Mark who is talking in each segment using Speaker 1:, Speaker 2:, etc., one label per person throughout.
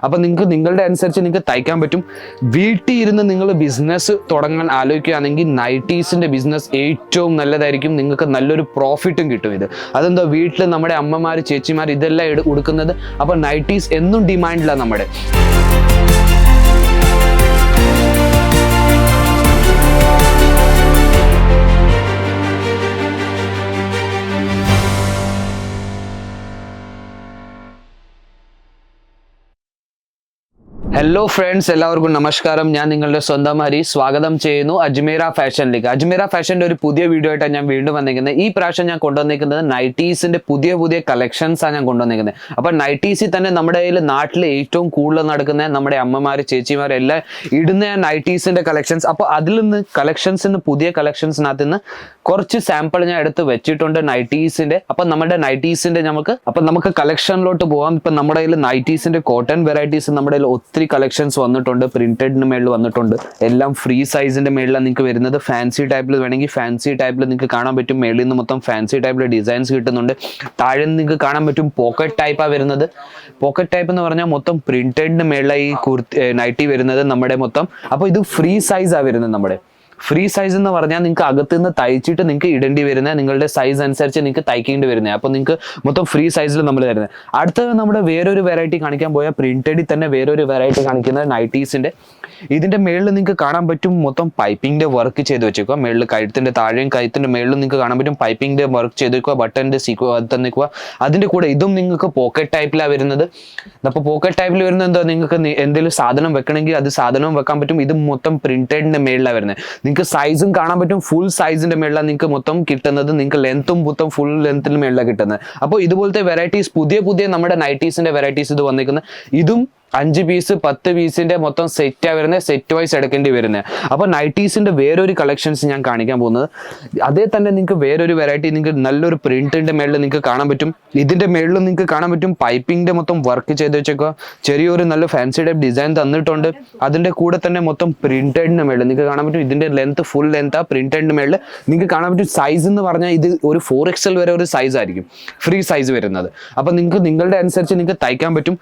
Speaker 1: അപ്പോൾ നിങ്ങൾക്ക് നിങ്ങളുടെ അനുസരിച്ച് നിങ്ങൾക്ക് തയ്ക്കാൻ പറ്റും. വീട്ടിൽ ഇരുന്ന് നിങ്ങൾ ബിസിനസ് തുടങ്ങാൻ ആലോചിക്കുകയാണെങ്കിൽ നൈറ്റീസിൻ്റെ ബിസിനസ് ഏറ്റവും നല്ലതായിരിക്കും. നിങ്ങൾക്ക് നല്ലൊരു പ്രോഫിറ്റും കിട്ടും. അതെന്താ, വീട്ടിൽ നമ്മുടെ അമ്മമാർ ചേച്ചിമാർ ഇതെല്ലാം ഉടുക്കുന്നത്. അപ്പോൾ നൈറ്റീസ് എന്നും ഡിമാൻഡിലാണ് നമ്മുടെ. ഹലോ ഫ്രണ്ട്സ്, എല്ലാവർക്കും നമസ്കാരം. ഞാൻ നിങ്ങളുടെ സ്വന്തം ഹരി. സ്വാഗതം ചെയ്യുന്നു അജ്മീറ ഫാഷനിലേക്ക്. അജ്മീറ ഫാഷൻ്റെ ഒരു പുതിയ വീഡിയോ ആയിട്ടാണ് ഞാൻ വീണ്ടും വന്നിരിക്കുന്നത്. ഈ പ്രാവശ്യം ഞാൻ കൊണ്ടുവന്നിരിക്കുന്നത് നൈറ്റീസിൻ്റെ പുതിയ കളക്ഷൻസാണ് ഞാൻ കൊണ്ടുവന്നിരിക്കുന്നത്. അപ്പോൾ നൈറ്റീസിൽ തന്നെ നമ്മുടെ കയ്യിൽ നാട്ടിൽ ഏറ്റവും കൂടുതൽ നടക്കുന്ന നമ്മുടെ അമ്മമാർ ചേച്ചിമാർ എല്ലാം ഇടുന്ന നൈറ്റീസിൻ്റെ കളക്ഷൻസ്. അപ്പോൾ അതിൽ നിന്ന് പുതിയ കളക്ഷൻസിനകത്ത് നിന്ന് കുറച്ച് സാമ്പിൾ ഞാൻ എടുത്ത് വെച്ചിട്ടുണ്ട് നൈറ്റീസിൻ്റെ. അപ്പം നമ്മുടെ നൈറ്റീസിൻ്റെ നമുക്ക് കളക്ഷനിലോട്ട് പോകാം. ഇപ്പം നമ്മുടെ കയ്യിൽ നൈറ്റീസിൻ്റെ കോട്ടൺ വെറൈറ്റീസ് നമ്മുടെ കയ്യിൽ ഒത്തിരി കളക്ഷൻസ് വന്നിട്ടുണ്ട്. പ്രിന്റഡിന് മേളിൽ വന്നിട്ടുണ്ട്. എല്ലാം ഫ്രീ സൈസിന്റെ മേളിലാണ് നിങ്ങൾക്ക് വരുന്നത്. ഫാൻസി ടൈപ്പിൽ വേണമെങ്കിൽ ഫാൻസി ടൈപ്പിൽ നിങ്ങൾക്ക് കാണാൻ പറ്റും. മേളിൽ നിന്ന് മൊത്തം ഫാൻസി ടൈപ്പിൽ ഡിസൈൻസ് കിട്ടുന്നുണ്ട്. താഴെ നിന്ന് നിങ്ങൾക്ക് കാണാൻ പറ്റും പോക്കറ്റ് ടൈപ്പാണ് വരുന്നത്. പോക്കറ്റ് ടൈപ്പ് എന്ന് പറഞ്ഞാൽ മൊത്തം പ്രിന്റഡിന് മേളിലാണ് ഈ നൈറ്റി വരുന്നത് നമ്മുടെ മൊത്തം. അപ്പോൾ ഇത് ഫ്രീ സൈസാണ് വരുന്നത്. നമ്മുടെ ഫ്രീ സൈസ് എന്ന് പറഞ്ഞാൽ നിങ്ങൾക്ക് അകത്ത് നിന്ന് തയ്ച്ചിട്ട് നിങ്ങൾക്ക് ഇടേണ്ടി വരുന്നത് നിങ്ങളുടെ സൈസ് അനുസരിച്ച് നിങ്ങൾക്ക് തയ്ക്കേണ്ടി വരുന്നത്. അപ്പോൾ നിങ്ങൾക്ക് മൊത്തം ഫ്രീ സൈസിൽ നമ്മൾ തരുന്നത്. അടുത്തത് നമ്മുടെ വേറൊരു വെറൈറ്റി കാണിക്കാൻ പോയാൽ പ്രിന്റഡിൽ തന്നെ വേറൊരു വെറൈറ്റി കാണിക്കുന്നത് നൈറ്റീസിൻ്റെ. ഇതിൻ്റെ മേളിൽ നിങ്ങൾക്ക് കാണാൻ പറ്റും മൊത്തം പൈപ്പിങ്ങിൻ്റെ വർക്ക് ചെയ്ത് വെച്ചേക്കുക. മേളിൽ കഴുത്തിൻ്റെ താഴെയും കഴുത്തിൻ്റെ മേളിലും നിങ്ങൾക്ക് കാണാൻ പറ്റും പൈപ്പിങ്ങിൻ്റെ വർക്ക് ചെയ്ത് വെക്കുക. ബട്ടൻ്റെ തന്നിക്കുക. അതിൻ്റെ കൂടെ ഇതും നിങ്ങൾക്ക് പോക്കറ്റ് ടൈപ്പിലാണ് വരുന്നത്. അപ്പോൾ പോക്കറ്റ് ടൈപ്പിൽ വരുന്നത് എന്താ, നിങ്ങൾക്ക് എന്തെങ്കിലും സാധനം വെക്കണമെങ്കിൽ അത് സാധനവും വെക്കാൻ പറ്റും. ഇത് മൊത്തം പ്രിന്റഡിൻ്റെ മേളിലാണ് വരുന്നത്. നിങ്ങൾക്ക് സൈസും കാണാൻ പറ്റും. ഫുൾ സൈസിന്റെ മേളിലാണ് നിങ്ങൾക്ക് മൊത്തം കിട്ടുന്നത്. നിങ്ങൾക്ക് ലെങ്ത്തും മൊത്തം ഫുൾ ലെങ്ത്തിന് മേളിലാണ് കിട്ടുന്നത്. അപ്പോൾ ഇതുപോലത്തെ വെറൈറ്റീസ് പുതിയ നമ്മുടെ നൈറ്റീസിന്റെ വെറൈറ്റീസ് ഇത് വന്നിരിക്കുന്നത്. ഇതും 5 പീസ് 10 പീസിന്റെ മൊത്തം സെറ്റാണ് വരുന്നത്. സെറ്റ് വൈസ് എടുക്കേണ്ടി വരുന്നത്. അപ്പോൾ നൈറ്റീസിന്റെ വേറൊരു കളക്ഷൻസ് ഞാൻ കാണിക്കാൻ പോകുന്നത്. അതേ തന്നെ നിങ്ങൾക്ക് വേറൊരു വെറൈറ്റി നിങ്ങൾക്ക് നല്ലൊരു പ്രിന്റിന്റെ മേളിൽ നിങ്ങൾക്ക് കാണാൻ പറ്റും. ഇതിന്റെ മേളിലും നിങ്ങൾക്ക് കാണാൻ പറ്റും പൈപ്പിങ്ങിന്റെ മൊത്തം വർക്ക് ചെയ്ത് വെച്ചേക്കുക. ചെറിയൊരു നല്ല ഫാൻസി ടൈപ്പ് ഡിസൈൻ തന്നിട്ടുണ്ട്. അതിന്റെ കൂടെ തന്നെ മൊത്തം പ്രിന്റഡിന്റെ മേളിൽ നിങ്ങൾക്ക് കാണാൻ പറ്റും. ഇതിന്റെ ലെങ്ത് ഫുൾ ലെങ്ത് ആ പ്രിന്റഡിന്റെ മേളിൽ നിങ്ങൾക്ക് കാണാൻ പറ്റും. സൈസ് എന്ന് പറഞ്ഞാൽ ഇത് ഒരു 4XL വരെ ഒരു സൈസ് ആയിരിക്കും ഫ്രീ സൈസ് വരുന്നത്. അപ്പോൾ നിങ്ങൾക്ക് നിങ്ങളുടെ അനുസരിച്ച് നിങ്ങൾക്ക് തയ്ക്കാൻ പറ്റും.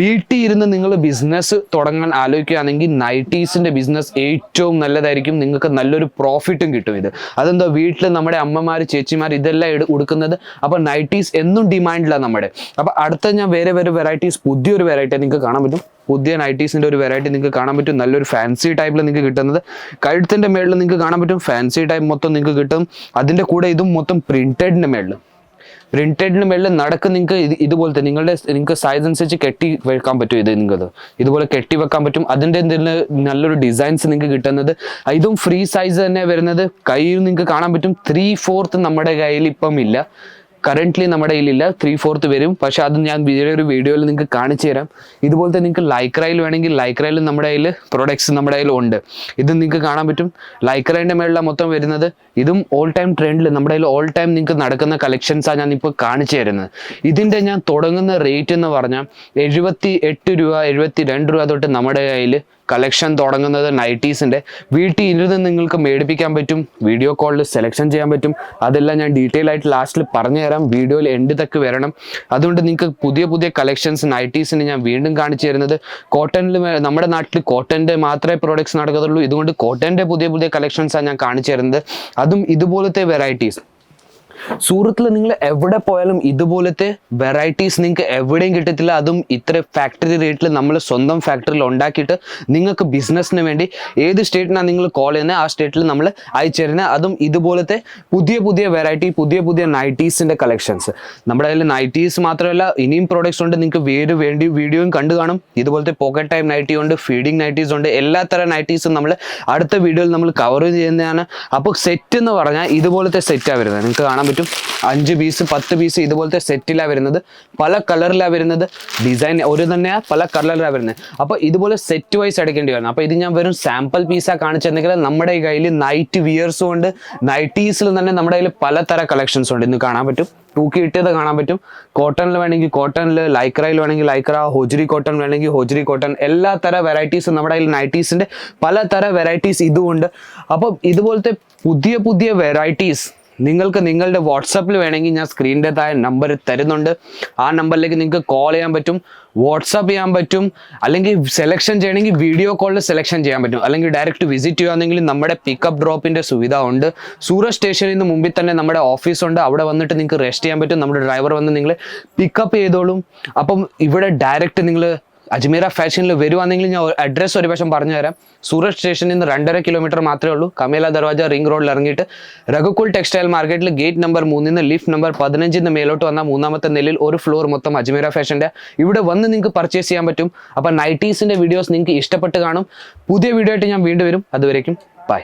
Speaker 1: വീട്ടിൽ ഇരുന്ന് നിങ്ങൾ ബിസിനസ് തുടങ്ങാൻ ആലോചിക്കുകയാണെങ്കിൽ നൈറ്റീസിന്റെ ബിസിനസ് ഏറ്റവും നല്ലതായിരിക്കും. നിങ്ങൾക്ക് നല്ലൊരു പ്രോഫിറ്റും കിട്ടും. അതെന്താ, വീട്ടിൽ നമ്മുടെ അമ്മമാർ ചേച്ചിമാർ ഇതെല്ലാം ഉടുക്കുന്നത്. അപ്പോൾ നൈറ്റീസ് എന്നും ഡിമാൻഡിലാണ് നമ്മുടെ. അപ്പോൾ അടുത്ത ഞാൻ വേറെ വെറൈറ്റീസ് പുതിയൊരു വെറൈറ്റി നിങ്ങൾക്ക് കാണാൻ പറ്റും. പുതിയ നൈറ്റീസിന്റെ ഒരു വെറൈറ്റി നിങ്ങൾക്ക് കാണാൻ പറ്റും. നല്ലൊരു ഫാൻസി ടൈപ്പിൽ നിങ്ങൾക്ക് കിട്ടുന്നത്. കഴുത്തിന്റെ മേളിൽ നിങ്ങൾക്ക് കാണാൻ പറ്റും ഫാൻസി ടൈപ്പ് മൊത്തം നിങ്ങൾക്ക് കിട്ടും. അതിന്റെ കൂടെ ഇതും മൊത്തം പ്രിന്റഡിന്റെ മേളിൽ നടക്ക് നിങ്ങൾക്ക് ഇതുപോലത്തെ നിങ്ങൾക്ക് സൈസ് അനുസരിച്ച് കെട്ടി വെക്കാൻ പറ്റും. നിങ്ങൾക്ക് ഇതുപോലെ കെട്ടി വെക്കാൻ പറ്റും. അതിൻ്റെ നല്ലൊരു ഡിസൈൻസ് നിങ്ങൾക്ക് കിട്ടുന്നത്. ഇതും ഫ്രീ സൈസ് തന്നെ വരുന്നത്. കയ്യിൽ നിങ്ങൾക്ക് കാണാൻ പറ്റും 3/4 നമ്മുടെ കയ്യിൽ ഇപ്പം ഇല്ല. കറൻ്റ്ലി നമ്മുടെ കയ്യിലില്ല. 3/4 വരും. പക്ഷെ അത് ഞാൻ ഒരു വീഡിയോയിൽ നിങ്ങൾക്ക് കാണിച്ചു തരാം. ഇതുപോലത്തെ നിങ്ങൾക്ക് ലൈക്രയിൽ വേണമെങ്കിൽ ലൈക്രയിൽ നമ്മുടെ കയ്യിൽ പ്രൊഡക്ട്സ് നമ്മുടെ കയ്യിൽ ഉണ്ട്. ഇത് നിങ്ങൾക്ക് കാണാൻ പറ്റും. ലൈക്രൈൻ്റെ മേളിലാണ് മൊത്തം വരുന്നത്. ഇതും ഓൾ ടൈം ട്രെൻഡിൽ നമ്മുടെ കയ്യിൽ ഓൾ ടൈം നിങ്ങൾക്ക് നടക്കുന്ന കളക്ഷൻസാണ് ഞാൻ ഇപ്പോൾ കാണിച്ചു തരുന്നത്. ഇതിൻ്റെ ഞാൻ തുടങ്ങുന്ന റേറ്റ് എന്ന് പറഞ്ഞാൽ 78 രൂപ 72 രൂപ തൊട്ട് നമ്മുടെ കയ്യിൽ കളക്ഷൻ തുടങ്ങുന്നത് നൈറ്റീസിൻ്റെ. വീട്ടിൽ ഇരുന്ന് നിങ്ങൾക്ക് മേടിപ്പിക്കാൻ പറ്റും. വീഡിയോ കോളിൽ സെലക്ഷൻ ചെയ്യാൻ പറ്റും. അതെല്ലാം ഞാൻ ഡീറ്റെയിൽ ആയിട്ട് ലാസ്റ്റിൽ പറഞ്ഞു തരാം. വീഡിയോയിൽ എൻഡ് തക്ക് വരണം. അതുകൊണ്ട് നിങ്ങൾക്ക് പുതിയ കളക്ഷൻസ് നൈറ്റീസിന് ഞാൻ വീണ്ടും കാണിച്ചു തരുന്നത്. കോട്ടണിൽ നമ്മുടെ നാട്ടിൽ കോട്ടൻ്റെ മാത്രമേ പ്രോഡക്ട്സ് നടക്കത്തുള്ളൂ. ഇതുകൊണ്ട് കോട്ടൻ്റെ പുതിയ കളക്ഷൻസാണ് ഞാൻ കാണിച്ചു തരുന്നത്. അതും ഇതുപോലത്തെ വെറൈറ്റീസ്. സൂറത്തിൽ നിങ്ങൾ എവിടെ പോയാലും ഇതുപോലത്തെ വെറൈറ്റീസ് നിങ്ങൾക്ക് എവിടെയും കിട്ടത്തില്ല. അതും ഇത്ര ഫാക്ടറി റേറ്റിൽ നമ്മൾ സ്വന്തം ഫാക്ടറിയിൽ ഉണ്ടാക്കിയിട്ട് നിങ്ങൾക്ക് ബിസിനസ്സിന് വേണ്ടി ഏത് സ്റ്റേറ്റിനാണ് നിങ്ങൾ കോൾ ചെയ്യുന്നത് ആ സ്റ്റേറ്റിൽ നമ്മൾ അയച്ചു തരുന്നത്. അതും ഇതുപോലത്തെ പുതിയ വെറൈറ്റി പുതിയ നൈറ്റീസിൻ്റെ കളക്ഷൻസ്. നമ്മുടെ കയ്യിൽ നൈറ്റീസ് മാത്രമല്ല ഇനിയും പ്രോഡക്ട്സ് ഉണ്ട്. നിങ്ങൾക്ക് വേണ്ടി വീഡിയോയും കണ്ടു കാണും. ഇതുപോലത്തെ പോക്കറ്റ് ടൈപ്പ് നൈറ്റി ഉണ്ട്, ഫീഡിങ് നൈറ്റീസ് ഉണ്ട്. എല്ലാ തരം നൈറ്റീസും നമ്മൾ അടുത്ത വീഡിയോയിൽ നമ്മൾ കവർ ചെയ്യുന്നതാണ്. അപ്പോൾ സെറ്റ് എന്ന് പറഞ്ഞാൽ ഇതുപോലത്തെ സെറ്റാണ് വരുന്നത്. നിങ്ങൾക്ക് കാണാൻ പറ്റും 5 പീസ് 10 പീസ് ഇതുപോലത്തെ സെറ്റിലാണ് വരുന്നത്. പല കളറിലാണ് വരുന്നത്. ഡിസൈൻ ഒരു തന്നെയാണ്, പല കളറിലാണ് വരുന്നത്. അപ്പോൾ ഇതുപോലെ സെറ്റ് വൈസ് എടുക്കേണ്ടി വരുന്നത്. അപ്പോൾ ഇത് ഞാൻ വെറും സാമ്പിൾ പീസാണ് കാണിച്ചെങ്കിൽ നമ്മുടെ കയ്യിൽ നൈറ്റ് വിയർസും ഉണ്ട്. നൈറ്റീസിൽ തന്നെ നമ്മുടെ കയ്യിൽ പലതര കളക്ഷൻസ് ഉണ്ട്. ഇന്ന് കാണാൻ പറ്റും. തൂക്കി ഇട്ടത് കാണാൻ പറ്റും. കോട്ടണിൽ വേണമെങ്കിൽ കോട്ടണിൽ, ലൈക്രയിൽ വേണമെങ്കിൽ ലൈക്ര, ഹോജറി കോട്ടൺ വേണമെങ്കിൽ ഹോജറി കോട്ടൺ. എല്ലാ തര വെറൈറ്റീസും നമ്മുടെ കയ്യിൽ നൈറ്റീസിൻ്റെ പലതര വെറൈറ്റീസ് ഇതുമുണ്ട്. അപ്പം ഇതുപോലത്തെ പുതിയ വെറൈറ്റീസ് നിങ്ങൾക്ക് നിങ്ങളുടെ വാട്സപ്പിൽ വേണമെങ്കിൽ ഞാൻ സ്ക്രീനിൻ്റെ താഴെ നമ്പർ തരുന്നുണ്ട്. ആ നമ്പറിലേക്ക് നിങ്ങൾക്ക് കോൾ ചെയ്യാൻ പറ്റും, വാട്സാപ്പ് ചെയ്യാൻ പറ്റും, അല്ലെങ്കിൽ സെലക്ഷൻ ചെയ്യണമെങ്കിൽ വീഡിയോ കോളിൽ സെലക്ഷൻ ചെയ്യാൻ പറ്റും, അല്ലെങ്കിൽ ഡയറക്റ്റ് വിസിറ്റ് ചെയ്യുകയാണെങ്കിൽ നമ്മുടെ പിക്കപ്പ് ഡ്രോപ്പിൻ്റെ സുവിധ ഉണ്ട്. സൂറത്ത് സ്റ്റേഷനിൽ നിന്ന് മുമ്പിൽ തന്നെ നമ്മുടെ ഓഫീസുണ്ട്. അവിടെ വന്നിട്ട് നിങ്ങൾക്ക് റെസ്റ്റ് ചെയ്യാൻ പറ്റും. നമ്മുടെ ഡ്രൈവർ വന്ന് നിങ്ങളെ പിക്കപ്പ് ചെയ്തോളും. അപ്പം ഇവിടെ ഡയറക്റ്റ് നിങ്ങൾ അജ്മീറ ഫാഷനിൽ വരുവാണെങ്കിൽ ഞാൻ അഡ്രസ്സ് ഒരു വശം പറഞ്ഞു തരാം. സൂറത്ത് സ്റ്റേഷനിൽ നിന്ന് 2.5 കിലോമീറ്റർ മാത്രമേ ഉള്ളൂ. കമേല ദർവാജ റിംഗ് റോഡിൽ ഇറങ്ങിയിട്ട് രഘുകുൽ ടെക്സ്റ്റൈൽ മാർക്കറ്റിൽ ഗേറ്റ് നമ്പർ 3 ലിഫ്റ്റ് നമ്പർ 15 മേലോട്ട് വന്ന 3ാമത്തെ നിലയിൽ ഒരു ഫ്ലോർ മൊത്തം അജ്മീറ ഫാഷൻ്റെ. ഇവിടെ വന്ന് നിങ്ങൾക്ക് പർച്ചേസ് ചെയ്യാൻ പറ്റും. അപ്പോൾ നൈറ്റീസിൻ്റെ വീഡിയോസ് നിങ്ങൾക്ക് ഇഷ്ടപ്പെട്ട് കാണും. പുതിയ വീഡിയോ ആയിട്ട് ഞാൻ വീണ്ടും വരും. അതുവരേക്കും ബൈ.